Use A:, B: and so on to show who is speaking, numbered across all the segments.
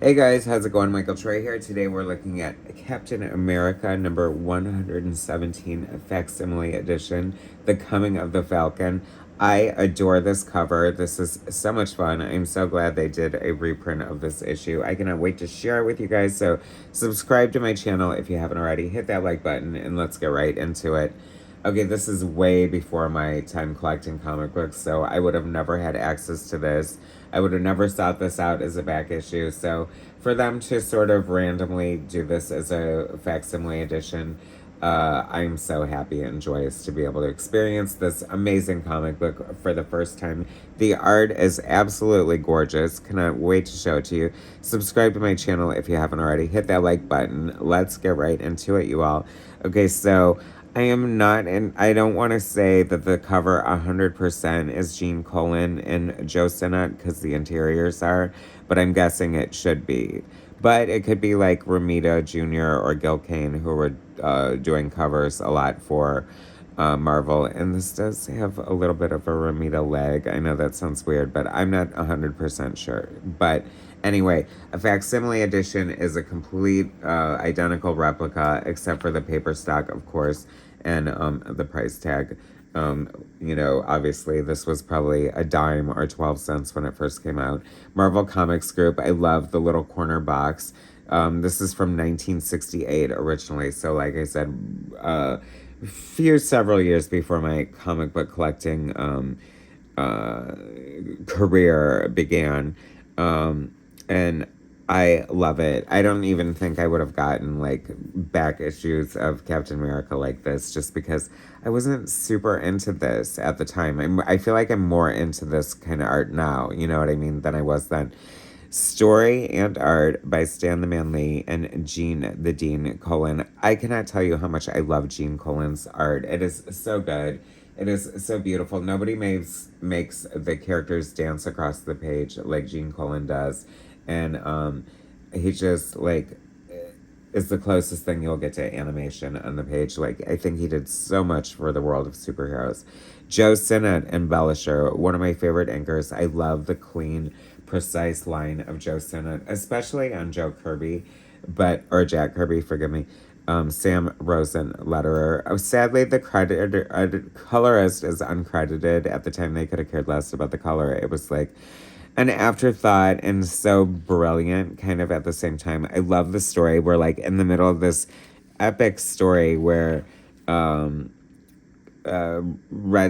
A: Hey guys, how's it going? Michael Troy here. Today we're looking at Captain America number 117 Facsimile edition, The Coming of the Falcon. I adore this cover. This is so much fun. I'm so glad they did a reprint of this issue. I cannot wait to share it with you guys. So subscribe to my channel if you haven't already. Hit that like button and let's get right into it. Okay, this is way before my time collecting comic books, so I would have never had access to this. I would have never sought this out as a back issue. So for them to sort of randomly do this as a facsimile edition, I'm so happy and joyous to be able to experience this amazing comic book for the first time. The art is absolutely gorgeous. Cannot wait to show it to you. Subscribe to my channel if you haven't already. Hit that like button. Let's get right into it, you all. Okay, so I am not, and I don't want to say that the cover 100% is Gene Colan and Joe Sinnott because the interiors are, but I'm guessing it should be. But it could be like Ramita Jr. or Gil Kane, who were doing covers a lot for Marvel. And this does have a little bit of a Ramita leg. I know that sounds weird, but I'm not 100% sure. But anyway, a facsimile edition is a complete identical replica, except for the paper stock, of course, and the price tag. Obviously this was probably a dime or 12 cents when it first came out. Marvel Comics Group, I love the little corner box. This is from 1968 originally, so like I said, several years before my comic book collecting career began. And I love it. I don't even think I would have gotten like back issues of Captain America like this just because I wasn't super into this at the time. I feel like I'm more into this kind of art now, you know what I mean, than I was then. Story and art by Stan the Man Lee and Gene the Dean Colan. I cannot tell you how much I love Gene Colan's art. It is so good. It is so beautiful. Nobody makes the characters dance across the page like Gene Colan does. And he just like is the closest thing you'll get to animation on the page. Like, I think he did so much for the world of superheroes. Joe Sinnott and Bellisher, one of my favorite inkers. I love the clean, precise line of Joe Sinnott, especially on Joe Kirby, or Jack Kirby, forgive me. Sam Rosen, letterer. Sadly, the colorist is uncredited. At the time, they could have cared less about the color. It was like an afterthought and so brilliant kind of at the same time. I love the story. We're like in the middle of this epic story where Red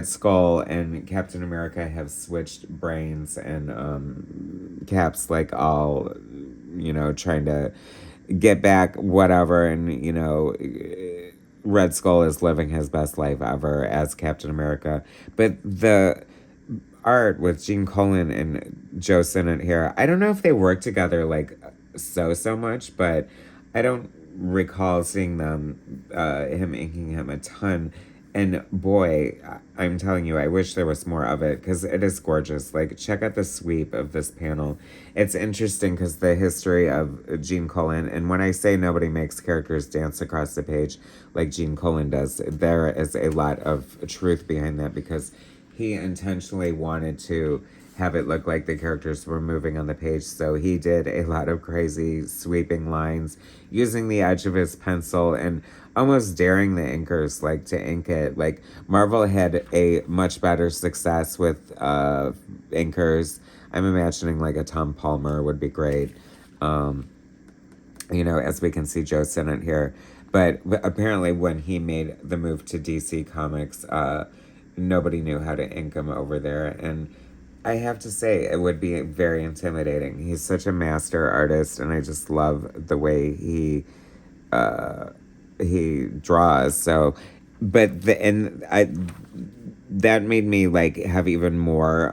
A: Skull and Captain America have switched brains, and Cap's like all, trying to get back whatever, and Red Skull is living his best life ever as Captain America. But the art with Gene Colan and Joe Sinnott here, I don't know if they work together like so much, but I don't recall seeing him inking him a ton. And boy, I'm telling you, I wish there was more of it because it is gorgeous. Like, check out the sweep of this panel. It's interesting because the history of Gene Colan, and when I say nobody makes characters dance across the page like Gene Colan does, there is a lot of truth behind that because he intentionally wanted to have it look like the characters were moving on the page. So he did a lot of crazy sweeping lines using the edge of his pencil and almost daring the inkers like to ink it. Like, Marvel had a much better success with inkers. I'm imagining like a Tom Palmer would be great. As we can see Joe Sinnott here. But apparently when he made the move to DC Comics, nobody knew how to ink him over there. And I have to say, it would be very intimidating. He's such a master artist, and I just love the way he draws. So, but that made me like have even more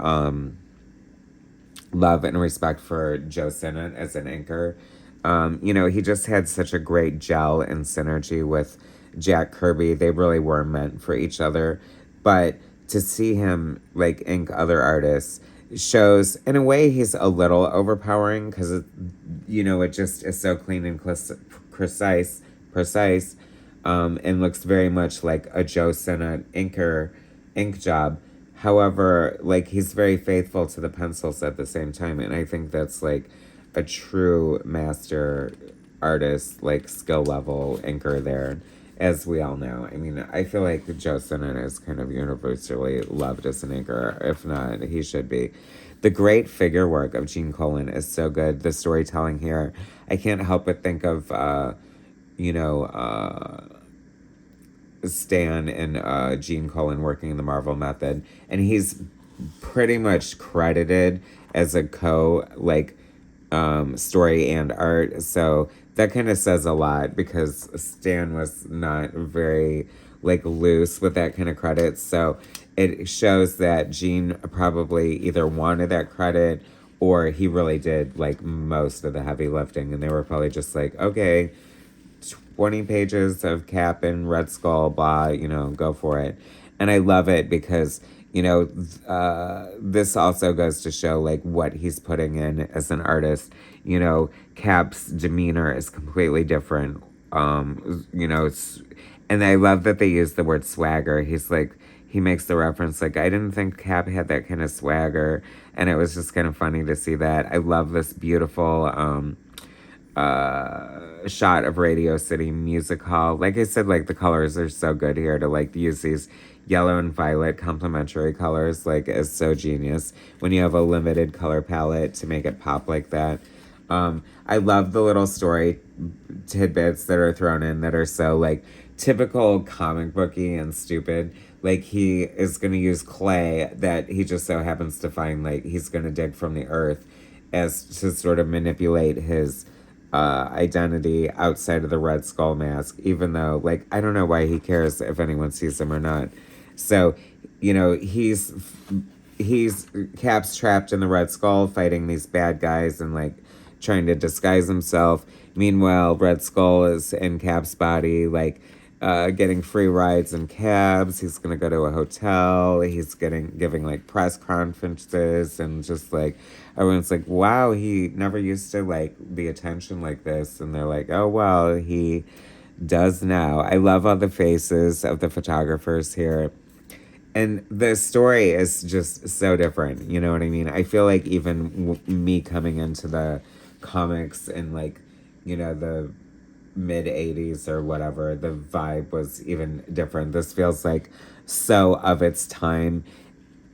A: love and respect for Joe Sinnott as an inker. He just had such a great gel and synergy with Jack Kirby. They really were meant for each other. But to see him like ink other artists shows, in a way, he's a little overpowering because it just is so clean and precise, and looks very much like a Joe Sinnott ink job. However, like, he's very faithful to the pencils at the same time, and I think that's like a true master artist, like skill level inker there, as we all know. I mean, I feel like Joe Sinnott is kind of universally loved as an inker. If not, he should be. The great figure work of Gene Colan is so good. The storytelling here, I can't help but think of, you know, Stan and Gene Colan working in the Marvel Method, and he's pretty much credited as a story and art. So that kind of says a lot because Stan was not very loose with that kind of credit. So it shows that Gene probably either wanted that credit or he really did most of the heavy lifting, and they were probably just like, okay, 20 pages of Cap and Red Skull, blah, go for it. And I love it because, this also goes to show what he's putting in as an artist. Cap's demeanor is completely different. And I love that they use the word swagger. He makes the reference, I didn't think Cap had that kind of swagger. And it was just kind of funny to see that. I love this beautiful, shot of Radio City Music Hall. Like I said, the colors are so good here to use these yellow and violet complementary colors is so genius when you have a limited color palette to make it pop like that. I love the little story tidbits that are thrown in that are so typical comic booky and stupid. He is going to use clay that he just so happens to find he's going to dig from the earth as to sort of manipulate his identity outside of the Red Skull mask, even though I don't know why he cares if anyone sees him or not. So he's Cap's trapped in the Red Skull fighting these bad guys and trying to disguise himself. Meanwhile, Red Skull is in Cap's body getting free rides in cabs. He's gonna go to a hotel. He's giving press conferences, and just everyone's wow, he never used to the attention like this, and they're oh well, he does now. I love all the faces of the photographers here, and the story is just so different. You know what I mean? I feel even me coming into the comics in the mid 80s or whatever, the vibe was even different. This feels so of its time,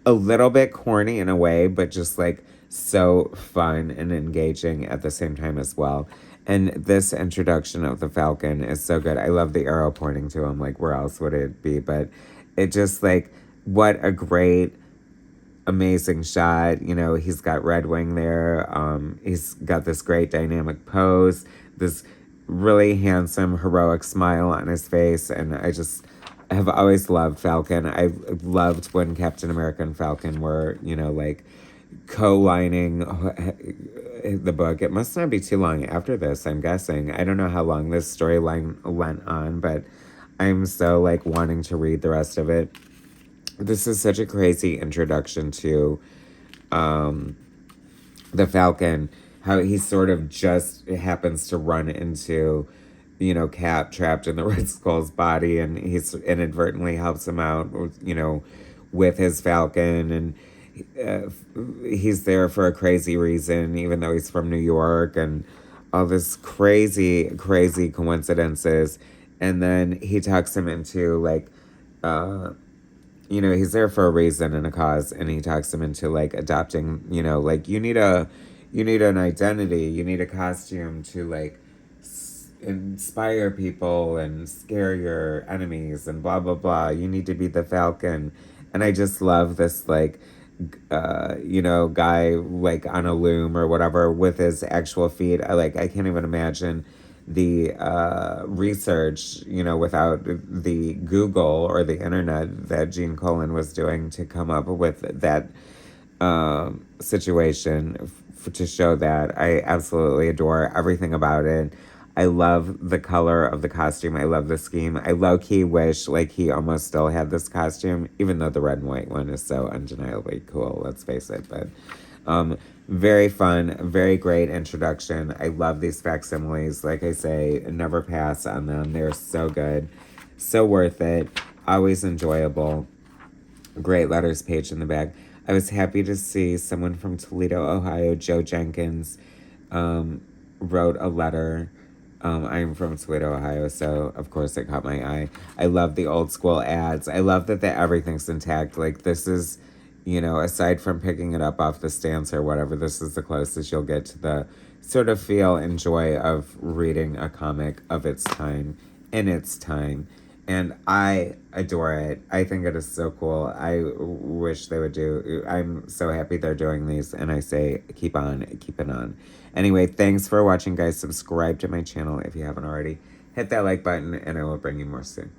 A: a little bit corny in a way, but just so fun and engaging at the same time as well. And this introduction of the Falcon is so good. I love the arrow pointing to him, where else would it be? But it just what a great, amazing shot. He's got Red Wing there. He's got this great dynamic pose, this really handsome, heroic smile on his face, and I just have always loved Falcon. I loved when Captain America and Falcon were, co-lining the book. It must not be too long after this, I'm guessing. I don't know how long this storyline went on, but I'm so wanting to read the rest of it. This is such a crazy introduction to the Falcon, how he sort of just happens to run into, Cap trapped in the Red Skull's body, and he's inadvertently helps him out, with his Falcon, and he's there for a crazy reason, even though he's from New York, and all this crazy, crazy coincidences. And then he talks him into he's there for a reason and a cause, and he talks him into adopting, you need an identity, you need a costume to inspire people and scare your enemies and blah blah blah. You need to be the Falcon. And I just love this guy on a loom or whatever with his actual feet. I can't even imagine the research, without the Google or the internet that Gene Colan was doing to come up with that situation to show that. I absolutely adore everything about it. I love the color of the costume. I love the scheme. I low-key wish he almost still had this costume, even though the red and white one is so undeniably cool, let's face it. But very fun, very great introduction. I love these facsimiles. Like I say, never pass on them. They're so good, so worth it, always enjoyable. Great letters page in the back. I was happy to see someone from Toledo, Ohio, Joe Jenkins, wrote a letter. I'm from Toledo, Ohio, so of course it caught my eye. I love the old school ads. I love that everything's intact. Like, this is, you know, aside from picking it up off the stands or whatever, this is the closest you'll get to the sort of feel and joy of reading a comic of its time, in its time. And I adore it. I think it is so cool. I wish they would do. I'm so happy they're doing these, and I say keep on, keep it on. Anyway, thanks for watching, guys. Subscribe to my channel if you haven't already. Hit that like button, and I will bring you more soon.